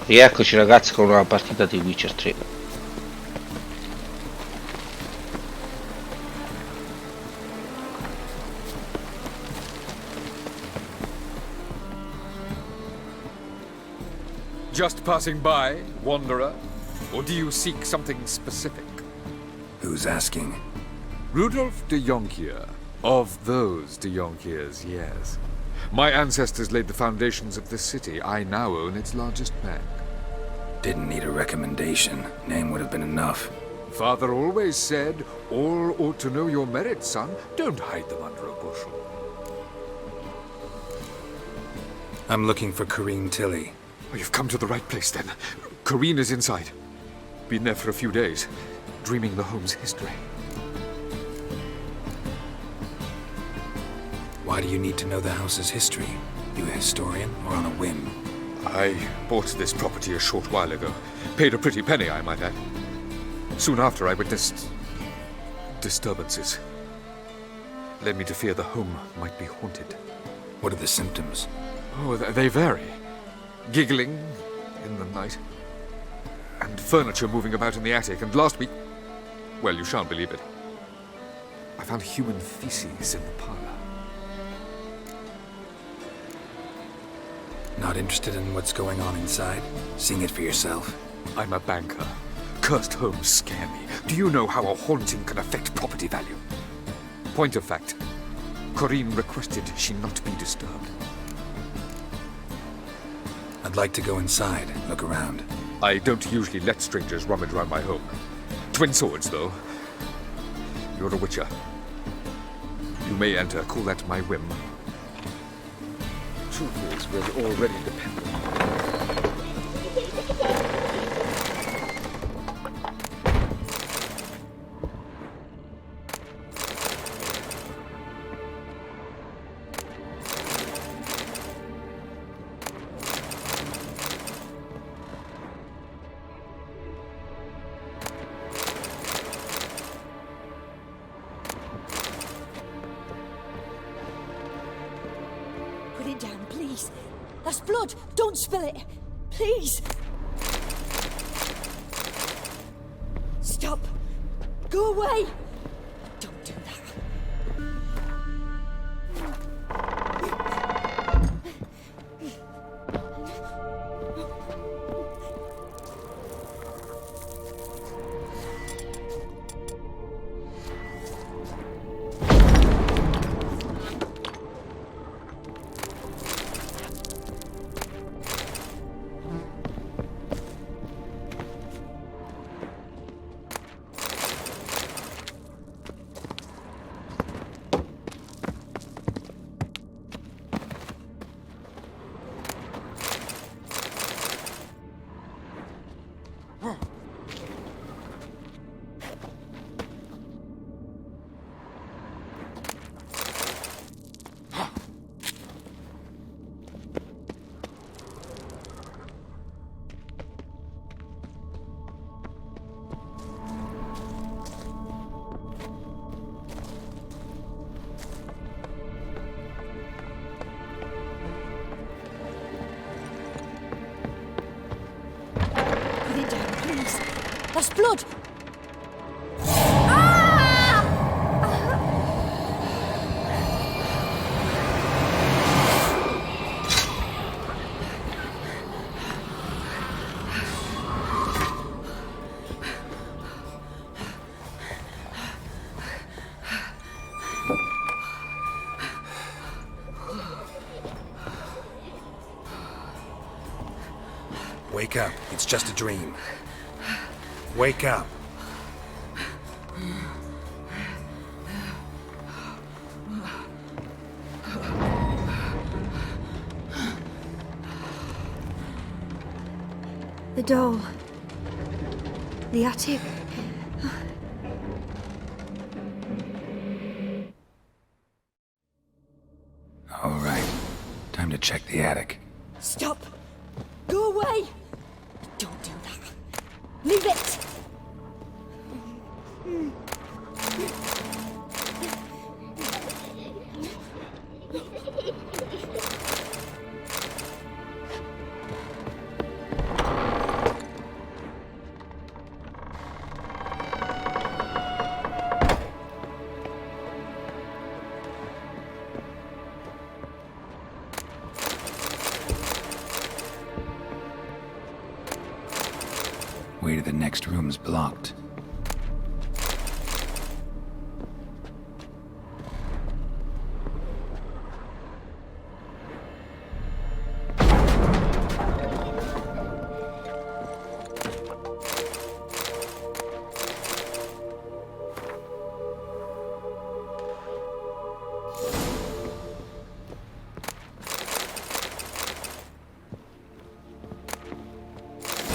Rieccoci ragazzi con una partita di Witcher 3. Just passing by, wanderer? Or do you seek something specific? Who's asking? Rudolf de Jonkier. Of those de Jonkiers, yes. My ancestors laid the foundations of this city. I now own its largest bank. Didn't need a recommendation. Name would have been enough. Father always said, all ought to know your merits, son. Don't hide them under a bushel. I'm looking for Corrine Tilly. Oh, you've come to the right place, then. Corrine is inside. Been there for a few days, dreaming the home's history. Why do you need to know the house's history? You a historian, or on a whim? I bought this property a short while ago. Paid a pretty penny, I might add. Soon after, I witnessed disturbances. Led me to fear the home might be haunted. What are the symptoms? Oh, they vary. Giggling in the night. And furniture moving about in the attic. And last week, well, you shan't believe it, I found human feces in the parlor. Not interested in what's going on inside? Seeing it for yourself? I'm a banker. Cursed homes scare me. Do you know how a haunting can affect property value? Point of fact, Corrine requested she not be disturbed. I'd like to go inside, look around. I don't usually let strangers rummage around my home. Twin swords, though. You're a witcher. You may enter, call that my whim. Truth is, we're already dependent. Put it down, please. That's blood. Don't spill it. Please. Stop. Go away. Don't do that. That's blood! Wake up. It's just a dream. Wake up. The door. The attic. All right. Time to check the attic. Stop! Go away! Don't do that. Leave it! Way to the next room's blocked.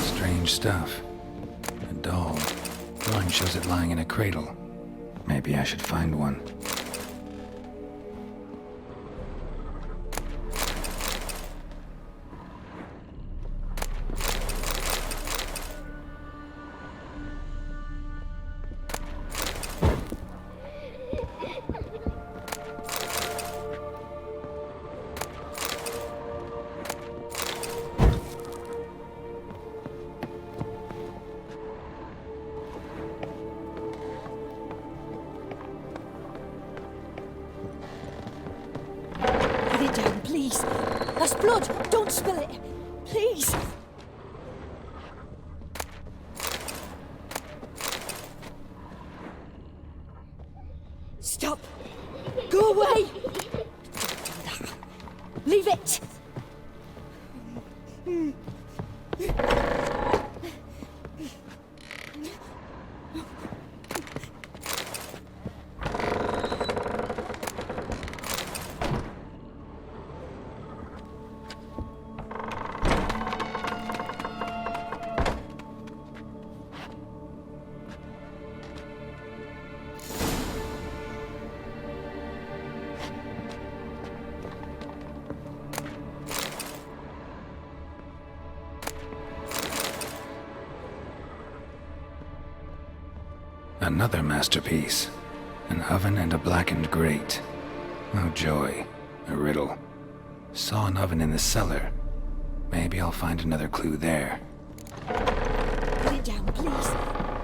Strange stuff. A doll. Drawing shows it lying in a cradle. Maybe I should find one. Put it down, please. That's blood. Don't spill it. Please. Stop. Go away. Don't do that. Leave it. Another masterpiece. An oven and a blackened grate. Oh joy. A riddle. Saw an oven in the cellar. Maybe I'll find another clue there. Put it down, please.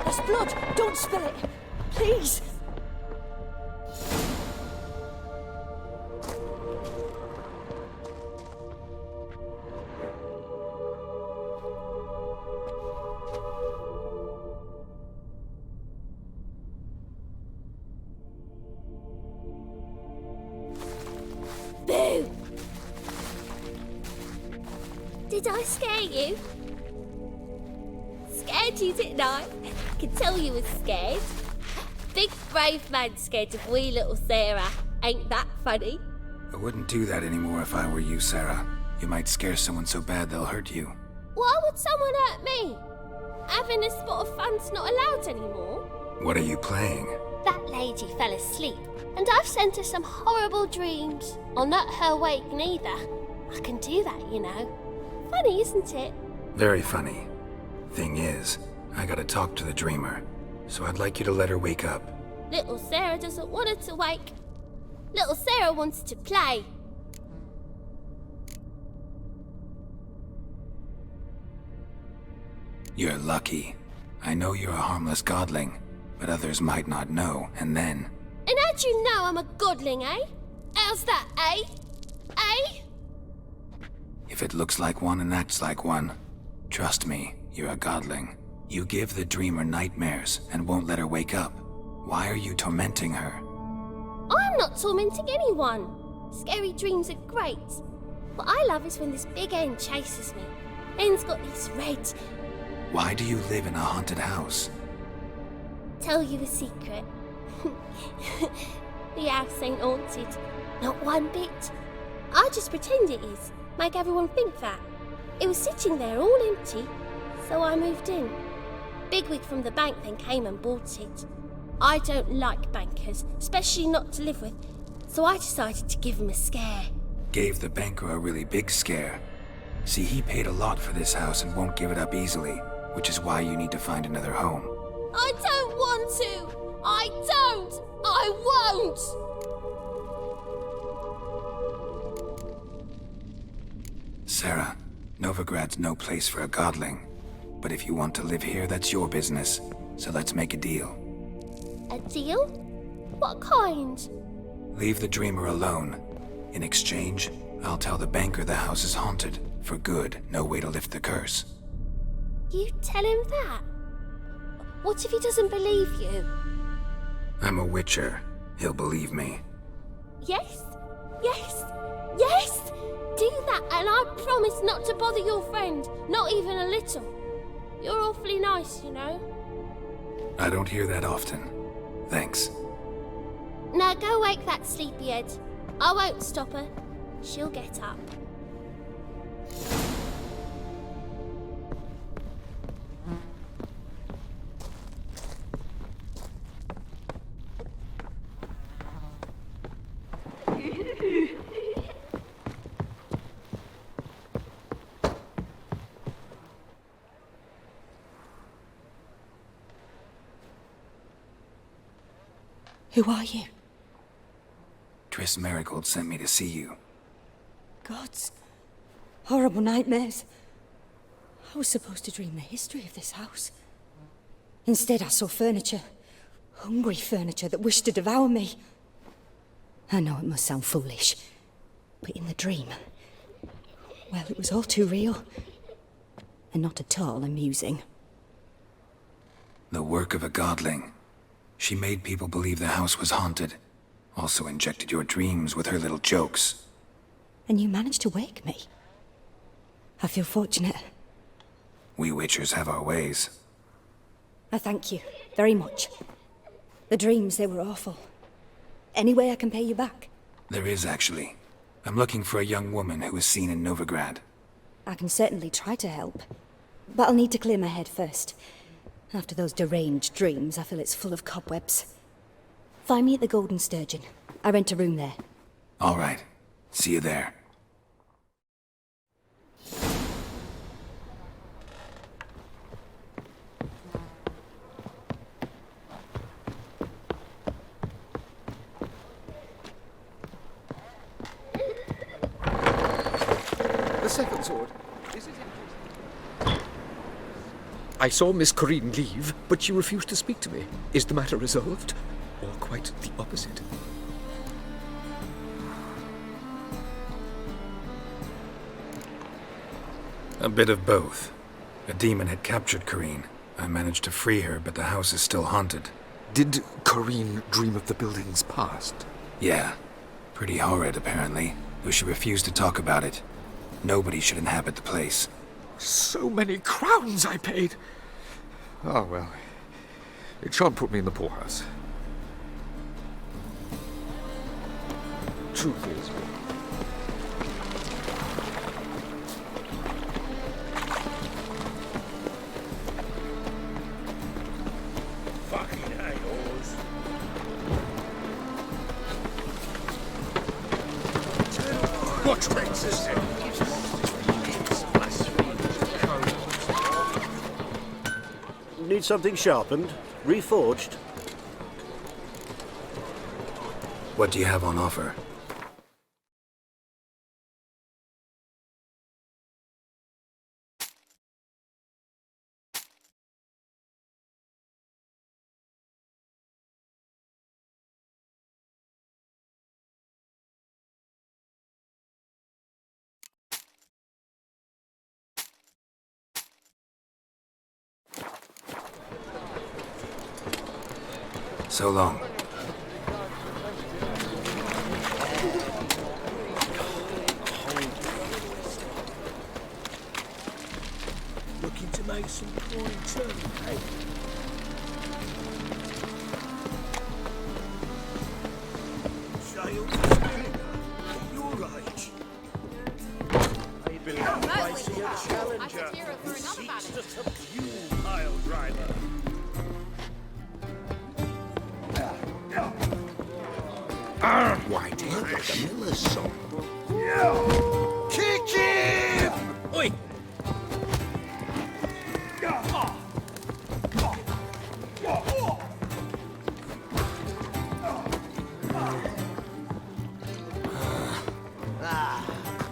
That's blood. Don't spill it. Please. Boo! Did I scare you? Scared you, didn't I? I can tell you was scared. Big brave man scared of wee little Sarah. Ain't that funny? I wouldn't do that anymore if I were you, Sarah. You might scare someone so bad they'll hurt you. Why would someone hurt me? Having a spot of fun's not allowed anymore. What are you playing? That lady fell asleep, and I've sent her some horrible dreams. I'll not her awake neither. I can do that, you know. Funny, isn't it? Very funny. Thing is, I gotta talk to the dreamer, so I'd like you to let her wake up. Little Sarah doesn't want her to wake. Little Sarah wants to play. You're lucky. I know you're a harmless godling, but others might not know, and then... And how'd you know I'm a godling, eh? How's that, eh? Eh? If it looks like one and acts like one, trust me, you're a godling. You give the dreamer nightmares and won't let her wake up. Why are you tormenting her? I'm not tormenting anyone. Scary dreams are great. What I love is when this big hen chases me. Hen's got these red... Why do you live in a haunted house? Tell you a secret. The house ain't haunted. Not one bit. I just pretend it is. Make everyone think that. It was sitting there all empty, so I moved in. Bigwig from the bank then came and bought it. I don't like bankers, especially not to live with, so I decided to give him a scare. Gave the banker a really big scare. See, he paid a lot for this house and won't give it up easily, which is why you need to find another home. I don't want to! I don't! I won't! Sarah, Novigrad's no place for a godling. But if you want to live here, that's your business. So let's make a deal. A deal? What kind? Leave the dreamer alone. In exchange, I'll tell the banker the house is haunted. For good, no way to lift the curse. You tell him that? What if he doesn't believe you? I'm a witcher. He'll believe me. Yes? Yes? Yes! Do that and I promise not to bother your friend. Not even a little. You're awfully nice, you know. I don't hear that often. Thanks. Now go wake that sleepyhead. I won't stop her. She'll get up. Who are you? Triss Marigold sent me to see you. Gods. Horrible nightmares. I was supposed to dream the history of this house. Instead, I saw furniture. Hungry furniture that wished to devour me. I know it must sound foolish, but in the dream, well, it was all too real. And not at all amusing. The work of a godling. She made people believe the house was haunted. Also injected your dreams with her little jokes. And you managed to wake me. I feel fortunate. We witchers have our ways. I thank you very much. The dreams, they were awful. Any way I can pay you back? There is, actually. I'm looking for a young woman who was seen in Novigrad. I can certainly try to help. But I'll need to clear my head first. After those deranged dreams, I feel it's full of cobwebs. Find me at the Golden Sturgeon. I rent a room there. All right. See you there. The second sword. Is it in... I saw Miss Corinne leave, but she refused to speak to me. Is the matter resolved? Or quite the opposite? A bit of both. A demon had captured Corinne. I managed to free her, but the house is still haunted. Did Corinne dream of the building's past? Yeah. Pretty horrid, apparently, though she refused to talk about it. Nobody should inhabit the place. So many crowns I paid! Ah, well. It shan't put me in the poorhouse. Truth is... Fucking a-holes. What makes us Need something sharpened? Reforged? What do you have on offer? So long. looking to make some coin too, hey? Shale your age. I believe I see a challenger who seeks to subdue pile driver. Why do you like the miller's song? Kick him! Oi!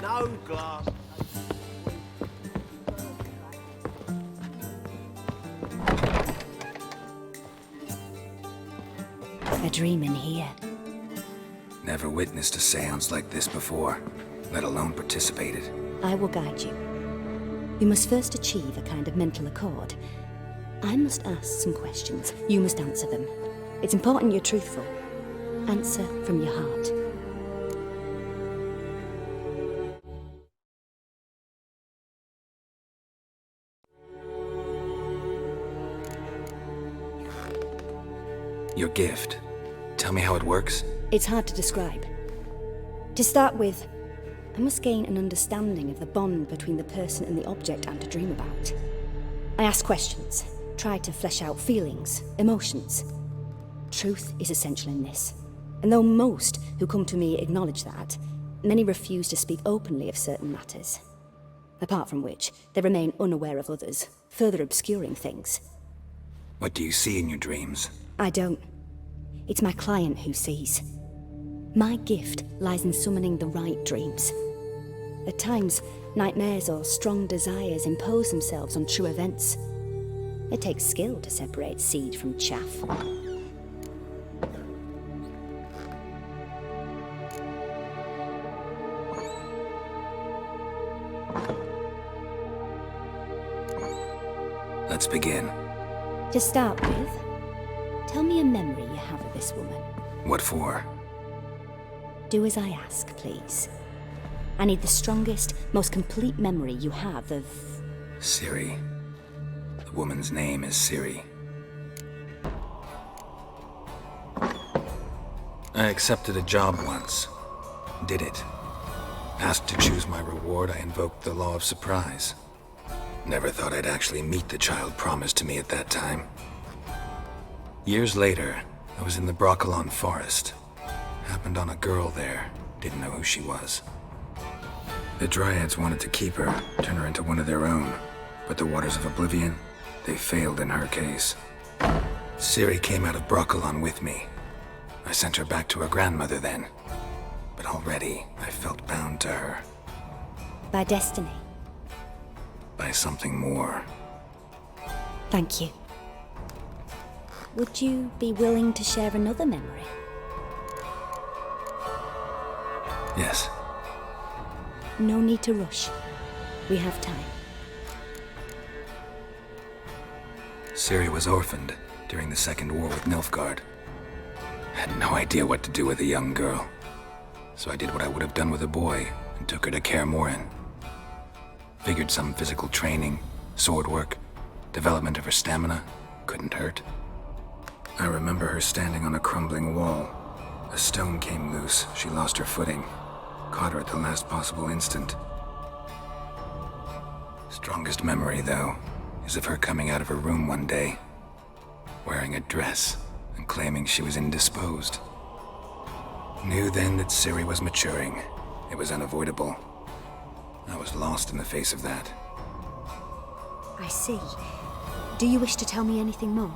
No glass. A dream in here. Never witnessed a seance like this before, let alone participated. I will guide you. You must first achieve a kind of mental accord. I must ask some questions. You must answer them. It's important you're truthful. Answer from your heart. Your gift. Tell me how it works. It's hard to describe. To start with, I must gain an understanding of the bond between the person and the object I'm to dream about. I ask questions, try to flesh out feelings, emotions. Truth is essential in this. And though most who come to me acknowledge that, many refuse to speak openly of certain matters. Apart from which, they remain unaware of others, further obscuring things. What do you see in your dreams? I don't. It's my client who sees. My gift lies in summoning the right dreams. At times, nightmares or strong desires impose themselves on true events. It takes skill to separate seed from chaff. Let's begin. To start with, tell me a memory you have of this woman. What for? Do as I ask, please. I need the strongest, most complete memory you have of... Ciri. The woman's name is Ciri. I accepted a job once. Did it. Asked to choose my reward, I invoked the law of surprise. Never thought I'd actually meet the child promised to me at that time. Years later, I was in the Broccolon forest. Happened on a girl there. Didn't know who she was. The Dryads wanted to keep her, turn her into one of their own. But the Waters of Oblivion, they failed in her case. Ciri came out of Broccolon with me. I sent her back to her grandmother then. But already, I felt bound to her. By destiny. By something more. Thank you. Would you be willing to share another memory? Yes. No need to rush. We have time. Ciri was orphaned during the Second War with Nilfgaard. Had no idea what to do with a young girl. So I did what I would have done with a boy and took her to Kaer Morhen. Figured some physical training, sword work, development of her stamina couldn't hurt. I remember her standing on a crumbling wall. A stone came loose, she lost her footing. Caught her at the last possible instant. Strongest memory, though, is of her coming out of her room one day, wearing a dress and claiming she was indisposed. Knew then that Ciri was maturing. It was unavoidable. I was lost in the face of that. I see. Do you wish to tell me anything more?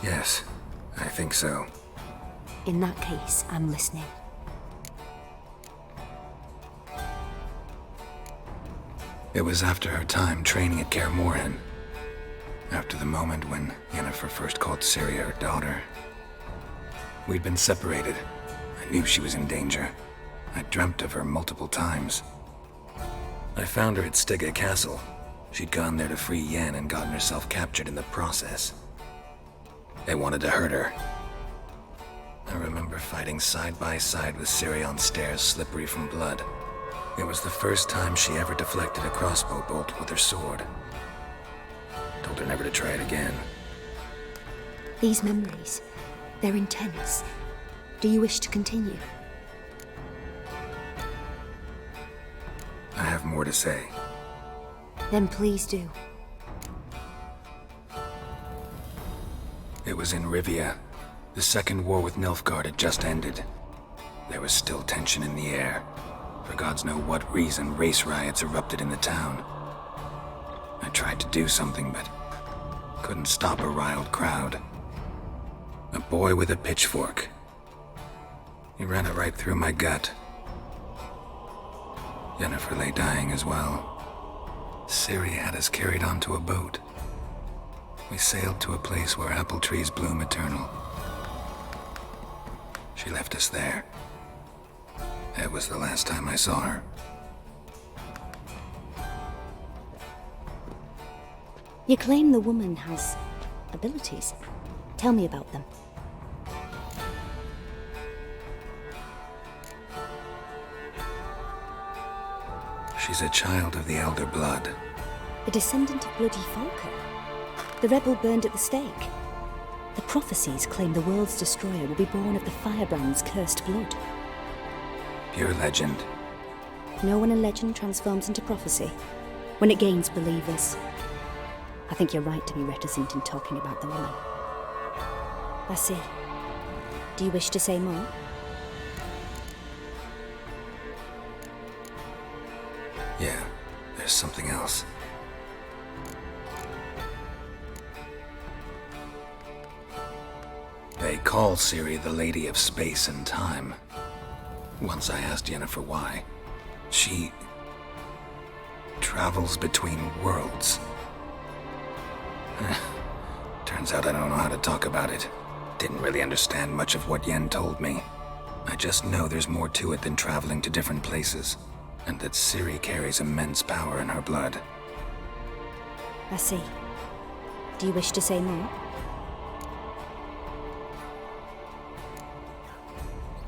Yes, I think so. In that case, I'm listening. It was after her time training at Kaer Morhen. After the moment when Yennefer first called Ciri her daughter. We'd been separated. I knew she was in danger. I dreamt of her multiple times. I found her at Stege Castle. She'd gone there to free Yen and gotten herself captured in the process. They wanted to hurt her. I remember fighting side by side with Ciri on stairs slippery from blood. It was the first time she ever deflected a crossbow bolt with her sword. Told her never to try it again. These memories, they're intense. Do you wish to continue? I have more to say. Then please do. It was in Rivia. The Second War with Nilfgaard had just ended. There was still tension in the air. For gods know what reason, race riots erupted in the town. I tried to do something, but couldn't stop a riled crowd. A boy with a pitchfork. He ran it right through my gut. Yennefer lay dying as well. Ciri had us carried onto a boat. We sailed to a place where apple trees bloom eternal. She left us there. That was the last time I saw her. You claim the woman has abilities. Tell me about them. She's a child of the Elder Blood. A descendant of bloody Falker. The rebel burned at the stake. The prophecies claim the world's destroyer will be born of the firebrand's cursed blood. Pure legend. No one in legend transforms into prophecy when it gains believers. I think you're right to be reticent in talking about the woman. I see. Do you wish to say more? Yeah, there's something else. They call Ciri the Lady of Space and Time. Once I asked Yennefer why. She travels between worlds. Turns out I don't know how to talk about it. Didn't really understand much of what Yen told me. I just know there's more to it than traveling to different places, and that Ciri carries immense power in her blood. I see. Do you wish to say more?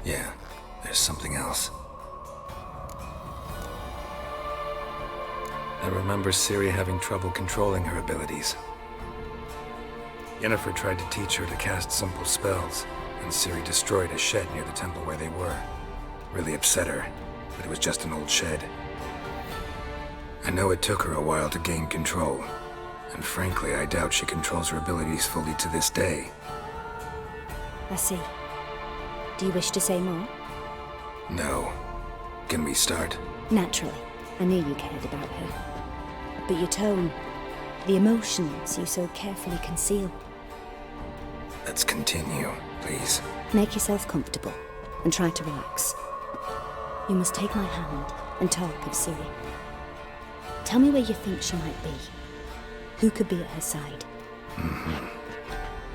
Yeah, there's something else. I remember Ciri having trouble controlling her abilities. Yennefer tried to teach her to cast simple spells, and Ciri destroyed a shed near the temple where they were. Really upset her, but it was just an old shed. I know it took her a while to gain control, and frankly, I doubt she controls her abilities fully to this day. I see. Do you wish to say more? No. Can we start? Naturally. I knew you cared about her. But your tone, the emotions you so carefully conceal. Let's continue, please. Make yourself comfortable and try to relax. You must take my hand and talk of Ciri. Tell me where you think she might be. Who could be at her side?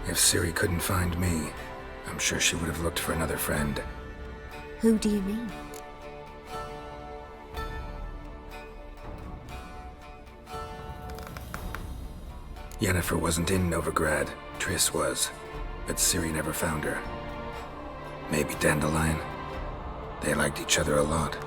If Ciri couldn't find me, I'm sure she would have looked for another friend. Who do you mean? Yennefer wasn't in Novigrad. Triss was. But Ciri never found her. Maybe Dandelion? They liked each other a lot.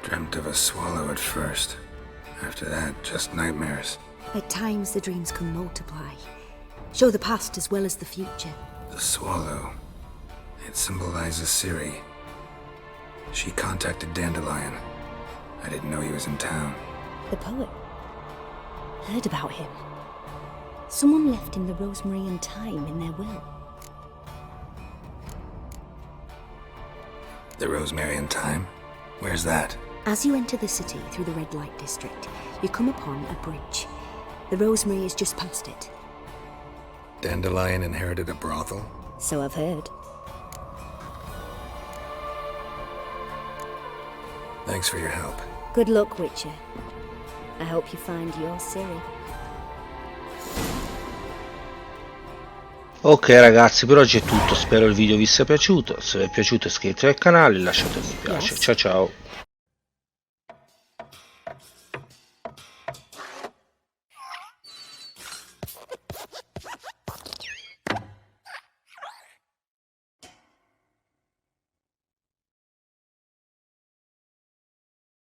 Dreamt of a swallow at first. After that, just nightmares. At times the dreams can multiply. Show the past as well as the future. The swallow. It symbolizes Ciri. She contacted Dandelion. I didn't know he was in town. The poet. Heard about him. Someone left him the rosemary and thyme in their will. The rosemary and thyme? Where's that? As you enter the city through the red light district, you come upon a bridge. The rosemary is just past it. Dandelion inherited a brothel? So I've heard. Thanks for your help. Good luck, Witcher. I hope you find your Ciri. Ok ragazzi, per oggi è tutto, spero il video vi sia piaciuto. Se vi è piaciuto iscrivetevi al canale e lasciate un mi piace. Ciao ciao.